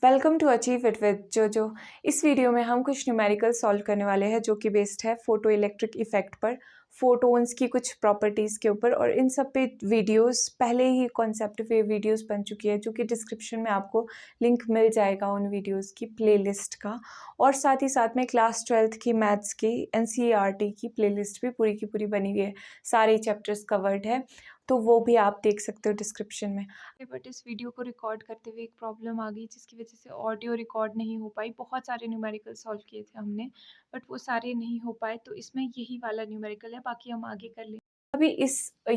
Welcome to achieve it with Jojo. इस video में हम कुछ न्यूमेरिकल सॉल्व करने वाले हैं जो कि बेस्ड है फोटो इलेक्ट्रिक इफेक्ट पर, फोटोन्स की कुछ प्रॉपर्टीज़ के ऊपर। और इन सब पे वीडियोस पहले ही कॉन्सेप्ट पे वीडियोस बन चुकी है, जो कि डिस्क्रिप्शन में आपको लिंक मिल जाएगा उन वीडियोस की प्लेलिस्ट का। और साथ ही साथ में क्लास 12th की मैथ्स की NCERT की प्लेलिस्ट भी पूरी की पूरी बनी हुई है, सारे चैप्टर्स कवर्ड है, तो वो भी आप देख सकते हो डिस्क्रिप्शन में। बट इस वीडियो को रिकॉर्ड करते हुए एक प्रॉब्लम आ गई, जिसकी वजह से ऑडियो रिकॉर्ड नहीं हो पाई। बहुत सारे न्यूमेरिकल सॉल्व किए थे हमने, बट वो सारे नहीं हो पाए, तो इसमें यही वाला न्यूमेरिकल है, बाकी हम आगे कर लेंगे। अभी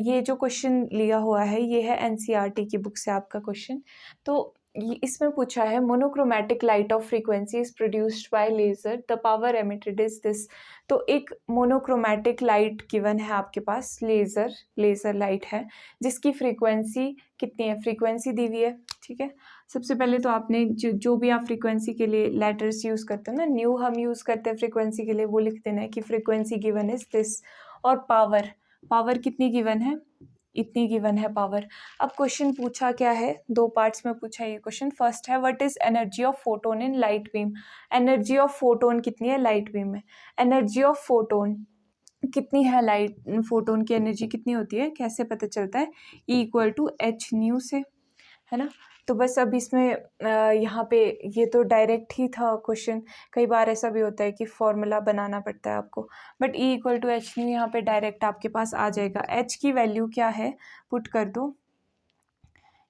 ये जो क्वेश्चन लिया हुआ है, ये है NCERT की बुक से आपका क्वेश्चन। तो इसमें पूछा है monochromatic light of frequency is produced by laser, the power emitted is this. तो एक मोनोक्रोमैटिक लाइट गिवन है आपके पास, लेज़र लाइट है, जिसकी फ्रीक्वेंसी कितनी है, फ्रीक्वेंसी दी हुई है। ठीक है, सबसे पहले तो आपने जो भी आप फ्रीक्वेंसी के लिए लेटर्स यूज़ करते हो ना, न्यू हम यूज़ करते हैं फ्रीक्वेंसी के लिए, वो लिख देना है कि फ्रीक्वेंसी गिवन इज दिस। और पावर कितनी गिवन है, इतनी गिवन है पावर। अब क्वेश्चन पूछा क्या है, दो पार्ट्स में पूछा है ये क्वेश्चन। फर्स्ट है what is energy of photon in light beam. Energy of photon कितनी है लाइट बीम में, एनर्जी ऑफ फोटोन कितनी है, लाइट फोटोन की एनर्जी कितनी होती है, कैसे पता चलता है, E = H न्यू से, है ना। तो बस अब इसमें यहाँ पे ये तो डायरेक्ट ही था क्वेश्चन, कई बार ऐसा भी होता है कि फॉर्मूला बनाना पड़ता है आपको, बट E = H न्यू यहाँ पे डायरेक्ट आपके पास आ जाएगा। H की वैल्यू क्या है, पुट कर दो।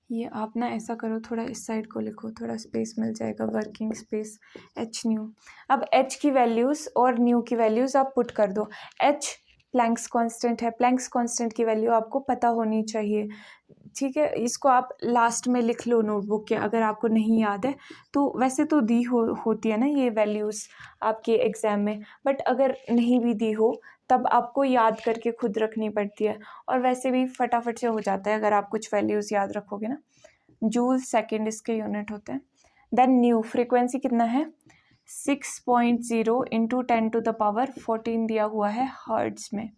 ये आप ना ऐसा करो, थोड़ा इस साइड को लिखो, थोड़ा स्पेस मिल जाएगा, वर्किंग स्पेस, H न्यू। अब H की वैल्यूज़ और न्यू की वैल्यूज़ आप पुट कर दो। H प्लैंक्स कांस्टेंट है, प्लैंक्स कांस्टेंट की वैल्यू आपको पता होनी चाहिए। ठीक है, इसको आप लास्ट में लिख लो नोटबुक के, अगर आपको नहीं याद है तो। वैसे तो दी होती है ना ये वैल्यूज़ आपके एग्ज़ाम में, बट अगर नहीं भी दी हो तब आपको याद करके खुद रखनी पड़ती है, और वैसे भी फटाफट से हो जाता है अगर आप कुछ वैल्यूज़ याद रखोगे ना। जूल सेकेंड इसके यूनिट होते हैं। देन न्यू फ्रीक्वेंसी कितना है, 6.0 × 10⁻14 दिया हुआ है हर्ट्ज़ में।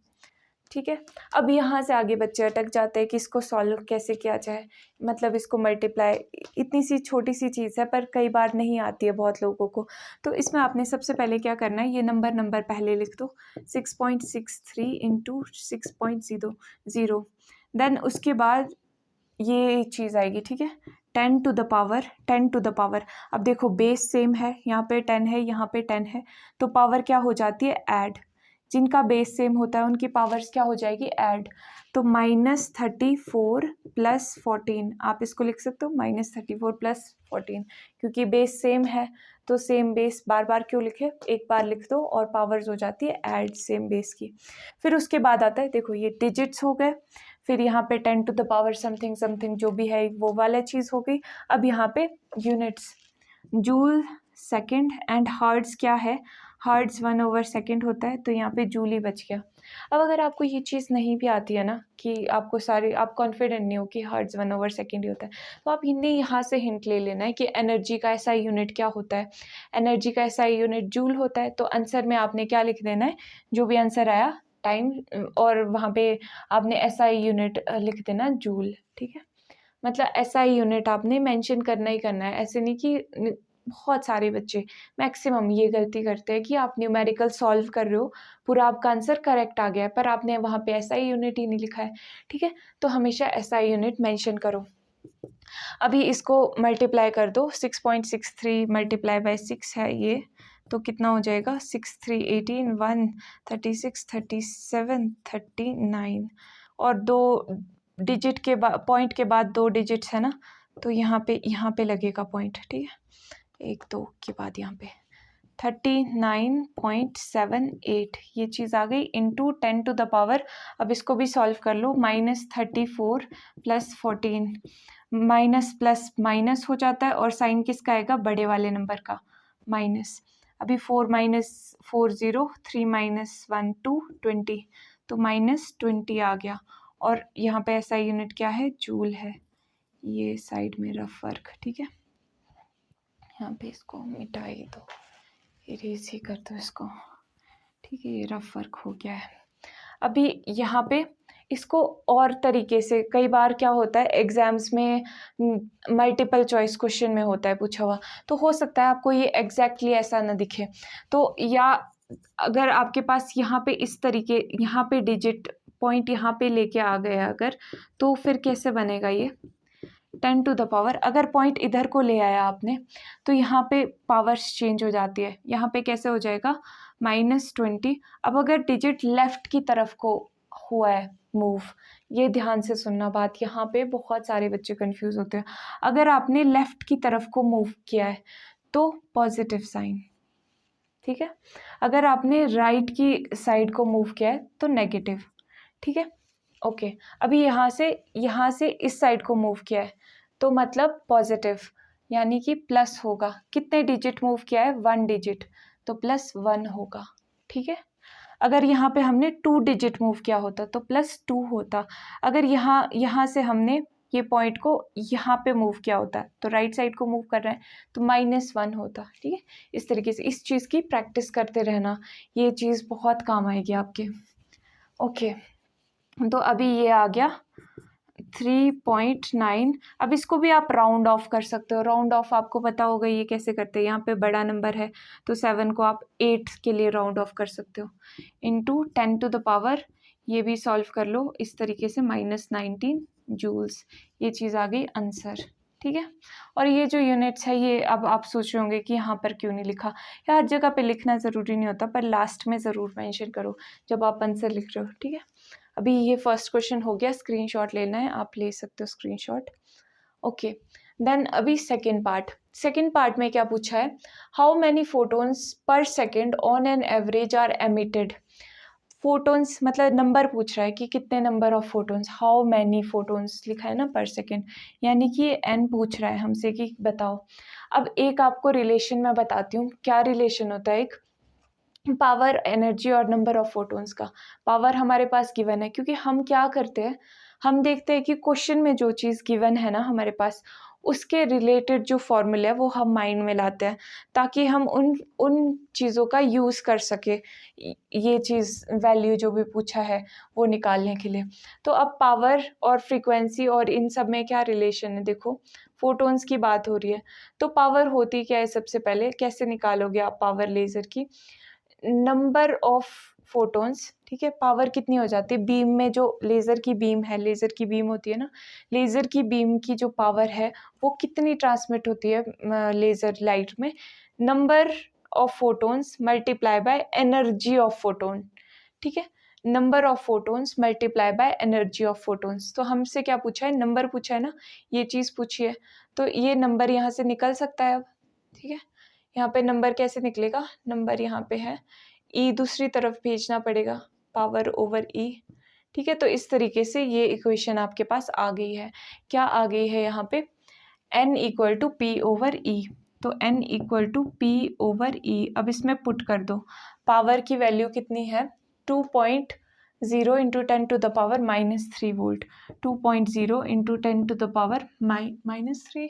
ठीक है, अब यहाँ से आगे बच्चे अटक जाते हैं कि इसको सॉल्व कैसे किया जाए, मतलब इसको मल्टीप्लाई, इतनी सी छोटी सी चीज़ है पर कई बार नहीं आती है बहुत लोगों को। तो इसमें आपने सबसे पहले क्या करना है, ये नंबर पहले लिख दो, 6.63 × 6.0। देन उसके बाद ये चीज़ आएगी, ठीक है, 10⁻, अब देखो बेस सेम है, यहाँ पे 10 है, यहाँ पे 10 है, तो पावर क्या हो जाती है, ऐड। जिनका बेस सेम होता है उनकी पावर्स क्या हो जाएगी, ऐड। तो -34 + 14, आप इसको लिख सकते हो -34 + 14, क्योंकि बेस सेम है तो सेम बेस बार बार क्यों लिखे, एक बार लिख दो और पावर्स हो जाती है ऐड सेम बेस की। फिर उसके बाद आता है, देखो ये डिजिट्स हो गए, फिर यहाँ पे 10⁻ समथिंग समथिंग जो भी है वो वाला चीज़ हो गई। अब यहाँ पे units, joule second, and hertz क्या है, हर्ट्ज़ 1/2 होता है, तो यहाँ पे जूल ही बच गया। अब अगर आपको ये चीज़ नहीं भी आती है ना, कि आपको सारे, आप कॉन्फिडेंट नहीं हो कि हर्ट्ज़ 1/2 ही होता है, तो आप हिंदी यहाँ से हिंट ले लेना है कि एनर्जी का ऐसा यूनिट क्या होता है, एनर्जी का ऐसा यूनिट जूल होता है। तो आंसर में आपने क्या लिख देना है, जो भी आंसर आया टाइम, और वहाँ पे आपने SI यूनिट लिख देना जूल। ठीक है, मतलब SI यूनिट आपने मेंशन करना ही करना है, ऐसे नहीं कि बहुत सारे बच्चे मैक्सिमम ये गलती करते हैं कि आप न्यूमेरिकल सॉल्व कर रहे हो, पूरा आपका आंसर करेक्ट आ गया है पर आपने वहाँ पे SI यूनिट ही नहीं लिखा है। ठीक है, तो हमेशा SI यूनिट मेंशन करो। अभी इसको मल्टीप्लाई कर दो, 6.63 × 6 है ये, तो कितना हो जाएगा, 6 3 18 1 36 37 39, और दो डिजिट के बाद, पॉइंट के बाद 2 डिजिट्स है ना, तो यहाँ पे लगेगा पॉइंट। ठीक है, 1 2 के बाद यहाँ पे 39.78 ये चीज़ आ गई, इंटू 10⁻, अब इसको भी सॉल्व कर लो, -34 + 14, माइनस प्लस माइनस हो जाता है, और साइन किसका आएगा, बड़े वाले नंबर का, माइनस। अभी 4 - 4 0, 3 - 1 2 20, तो -20 आ गया। और यहाँ पे ऐसा यूनिट क्या है, जूल है। ये साइड में रफ वर्क, ठीक है, यहाँ पे इसको मिटाई दो, इरेज ही कर दो इसको। ठीक है, ये रफ वर्क हो गया है। अभी यहाँ पे इसको और तरीके से, कई बार क्या होता है एग्ज़ाम्स में मल्टीपल चॉइस क्वेश्चन में होता है पूछा हुआ, तो हो सकता है आपको ये एग्जैक्टली ऐसा ना दिखे, तो या अगर आपके पास यहाँ पे इस तरीके, यहाँ पे डिजिट पॉइंट यहाँ पे लेके आ गया अगर, तो फिर कैसे बनेगा ये 10 टू द पावर, अगर पॉइंट इधर को ले आया आपने तो यहाँ पे पावर्स चेंज हो जाती है, यहाँ पे कैसे हो जाएगा -20। अब अगर डिजिट लेफ्ट की तरफ को हुआ है मूव, ये ध्यान से सुनना बात, यहाँ पे बहुत सारे बच्चे कंफ्यूज होते हैं, अगर आपने लेफ्ट की तरफ को मूव किया है तो पॉजिटिव साइन, ठीक है, अगर आपने राइट की साइड को मूव किया है तो नेगेटिव, ठीक है। ओके, अभी यहाँ से इस साइड को मूव किया है तो मतलब पॉजिटिव, यानी कि प्लस होगा, कितने डिजिट मूव किया है 1 डिजिट, तो +1 होगा, ठीक है। अगर यहाँ पे हमने 2 डिजिट मूव किया होता तो +2 होता, अगर यहाँ से हमने ये पॉइंट को यहाँ पे मूव किया होता तो राइट साइड को मूव कर रहे हैं तो -1 होता, ठीक है। इस तरीके से इस चीज़ की प्रैक्टिस करते रहना, ये चीज़ बहुत काम आएगी आपके। ओके, तो अभी ये आ गया 3.9। अब इसको भी आप राउंड ऑफ कर सकते हो, राउंड ऑफ आपको पता होगा ये कैसे करते हैं, यहाँ पे बड़ा नंबर है तो 7 को आप 8 के लिए राउंड ऑफ कर सकते हो, इंटू 10 टू द पावर, ये भी सॉल्व कर लो इस तरीके से, -19 जूल्स, ये चीज़ आ गई आंसर, ठीक है। और ये जो यूनिट्स है ये अब आप सोच रहे होंगे कि यहाँ पर क्यों नहीं लिखा, या हर जगह पे लिखना ज़रूरी नहीं होता, पर लास्ट में ज़रूर मेंशन करो जब आप आंसर लिख रहे हो, ठीक है। अभी ये फर्स्ट क्वेश्चन हो गया, स्क्रीनशॉट लेना है आप ले सकते हो स्क्रीनशॉट। ओके, देन अभी सेकंड पार्ट में क्या पूछा है, how many photons per second on an average are emitted. Photons मतलब नंबर पूछ रहा है कि कितने number of photons, how many photons लिखा है ना पर सेकंड, यानी कि एन पूछ रहा है हमसे कि बताओ। अब एक आपको रिलेशन मैं बताती हूँ, क्या रिलेशन होता है, एक पावर, एनर्जी और नंबर ऑफ फोटोन्स का। पावर हमारे पास गिवन है, क्योंकि हम क्या करते हैं, हम देखते हैं कि क्वेश्चन में जो चीज़ गिवन है ना हमारे पास, उसके रिलेटेड जो फॉर्मूला है वो हम माइंड में लाते हैं, ताकि हम उन चीज़ों का यूज़ कर सके, ये चीज़ वैल्यू जो भी पूछा है वो निकालने के लिए। तो अब पावर और फ्रीक्वेंसी और इन सब में क्या रिलेशन है, देखो फोटोन्स की बात हो रही है, तो पावर होती क्या है, सबसे पहले कैसे निकालोगे आप पावर लेज़र की, नंबर ऑफ फोटोन्स, ठीक है। पावर कितनी हो जाती है, बीम में जो लेज़र की बीम है, लेज़र की बीम होती है ना, लेज़र की बीम की जो पावर है वो कितनी ट्रांसमिट होती है लेज़र लाइट में, number of photons multiply by energy of photon, ठीक है। Number of photons multiply by energy of photons, तो हमसे क्या पूछा है, नंबर पूछा है ना, ये चीज़ पूछी है, तो ये नंबर यहाँ से निकल सकता है अब, ठीक है। यहाँ पे नंबर कैसे निकलेगा, नंबर यहाँ पे है, ई दूसरी तरफ भेजना पड़ेगा, पावर ओवर ई, ठीक है। तो इस तरीके से ये इक्वेशन आपके पास आ गई है, क्या आ गई है यहाँ पे, n equal to P over E, तो n equal to P over E, अब इसमें पुट कर दो, पावर की वैल्यू कितनी है 2.0 into 10 to the power -3 volt, 2.0 into 10 to the power -3,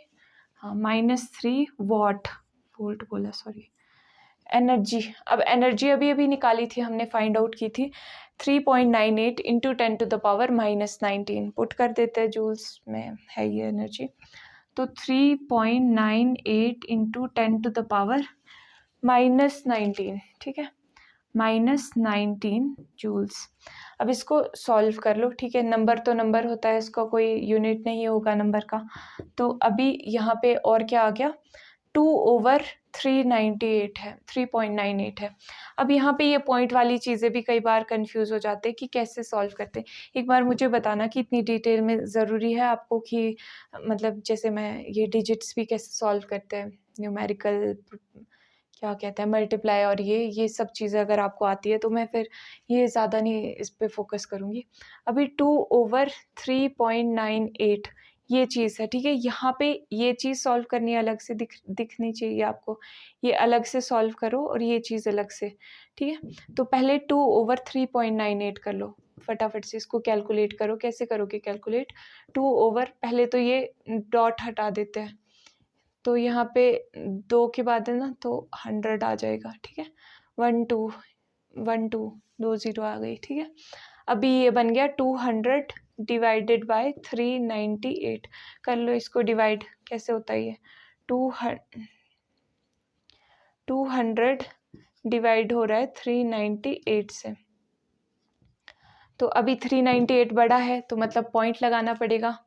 हाँ -3 वॉट, वोल्ट बोला सॉरी, एनर्जी। अब एनर्जी अभी अभी निकाली थी हमने, फाइंड आउट की थी, 3.98 into 10 to the power -19, put कर देते हैं, जूल्स में है ये एनर्जी, तो 3.98 इंटू 10 टू द पावर -19, ठीक है, -19 जूल्स। अब इसको सॉल्व कर लो, ठीक है, नंबर तो नंबर होता है, इसका कोई यूनिट नहीं होगा नंबर का, तो अभी यहाँ पे और क्या आ गया, 2/398 है, 3.98 है। अब यहाँ पे ये पॉइंट वाली चीज़ें भी कई बार कंफ्यूज हो जाते हैं कि कैसे सॉल्व करते हैं, एक बार मुझे बताना कि इतनी डिटेल में ज़रूरी है आपको कि मतलब जैसे मैं ये डिजिट्स भी कैसे सॉल्व करते हैं, न्यूमेरिकल क्या कहते हैं मल्टीप्लाई, और ये सब चीज़ें अगर आपको आती है तो मैं फिर ये ज़्यादा नहीं इस पे फोकस करूँगी। अभी 2/3.98 ये चीज़ है, ठीक है। यहाँ पे ये चीज़ सॉल्व करनी अलग से दिखनी चाहिए आपको, ये अलग से सॉल्व करो और ये चीज़ अलग से, ठीक है। तो पहले 2/3.98 कर लो, फटाफट से इसको कैलकुलेट करो, कैसे करोगे कैलकुलेट, 2 पहले तो ये डॉट हटा देते हैं, तो यहाँ पे 2 के बाद है ना तो 100 आ जाएगा, ठीक है, 1 2 1 2 2 0 आ गई, ठीक है। अभी ये बन गया 200 डिवाइडेड बाय 398। कर लो इसको डिवाइड, कैसे होता है ये? 200 डिवाइड हो रहा है 398 से। तो अभी 398 बड़ा है तो मतलब पॉइंट लगाना पड़ेगा,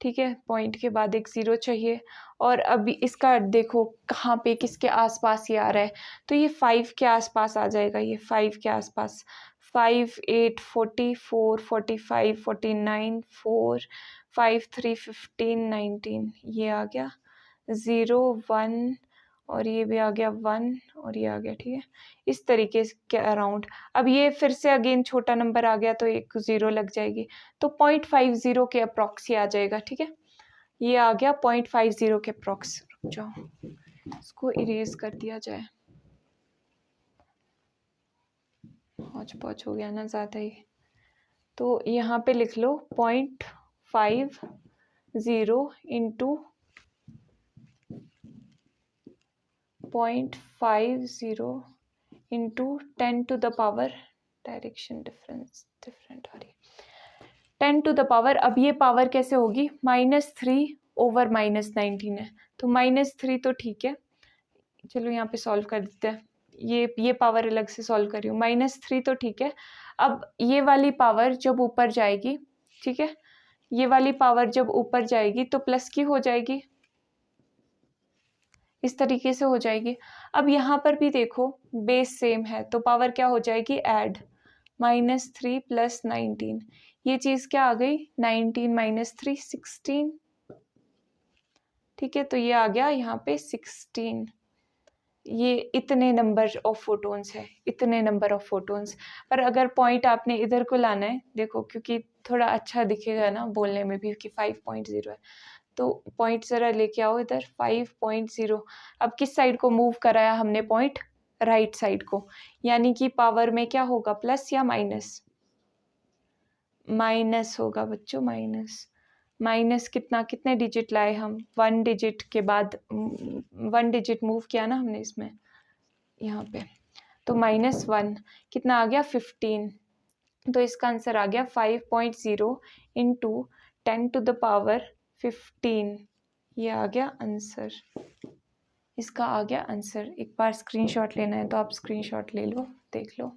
ठीक है। पॉइंट के बाद एक ज़ीरो चाहिए। और अभी इसका देखो कहाँ पे किसके आसपास ये आ रहा है, तो ये 5 के आसपास आ जाएगा, ये 5 के आसपास। 5 8 44 45 49 4 5 3 15 19, ये आ गया 0 1 और ये भी आ गया 1 और ये आ गया, ठीक है। इस तरीके के अराउंड। अब ये फिर से अगेन छोटा नंबर आ गया तो एक ज़ीरो लग जाएगी, तो 0.50 के अप्रॉक्स ये आ जाएगा, ठीक है। ये आ गया 0.50 के अप्रॉक्स। रुक जाओ, इसको इरेज कर दिया जाए, हौच पौच हो गया ना ज़्यादा ही। तो यहाँ पे लिख लो 0.50 into 0.50 into 10 to the power, direction different आ रही है, 10 टू द पावर। अब ये पावर कैसे होगी? -3 ओवर -19 है, तो -3 तो ठीक है, चलो यहाँ पे सॉल्व कर देते हैं। ये पावर अलग से सॉल्व कर रही हूँ, -3 तो ठीक है। अब ये वाली पावर जब ऊपर जाएगी, ठीक है, ये वाली पावर जब ऊपर जाएगी तो प्लस की हो जाएगी, इस तरीके से हो जाएगी। अब यहाँ पर भी देखो बेस सेम है तो पावर क्या हो जाएगी? ऐड, -3 + 19, ये चीज़ क्या आ गई? 19 - 3 16, ठीक है। तो ये आ गया यहाँ पे 16। ये इतने नंबर ऑफ फोटोन्स है, इतने नंबर ऑफ फोटोन्स। पर अगर पॉइंट आपने इधर को लाना है, देखो क्योंकि थोड़ा अच्छा दिखेगा ना बोलने में भी कि 5.0 है, तो पॉइंट ज़रा लेके आओ इधर 5.0। अब किस साइड को मूव कराया हमने पॉइंट? राइट साइड को, यानी कि पावर में क्या होगा? प्लस या माइनस? माइनस होगा बच्चों, माइनस। माइनस कितना, कितने डिजिट लाए हम? 1 डिजिट के बाद 1 डिजिट मूव किया ना हमने इसमें, यहाँ पे, तो -1 कितना आ गया? 15। तो इसका आंसर आ गया 5.0 इंटू 10 टू द पावर 15, ये आ गया आंसर, इसका आ गया आंसर। एक बार स्क्रीनशॉट लेना है तो आप स्क्रीनशॉट ले लो, देख लो।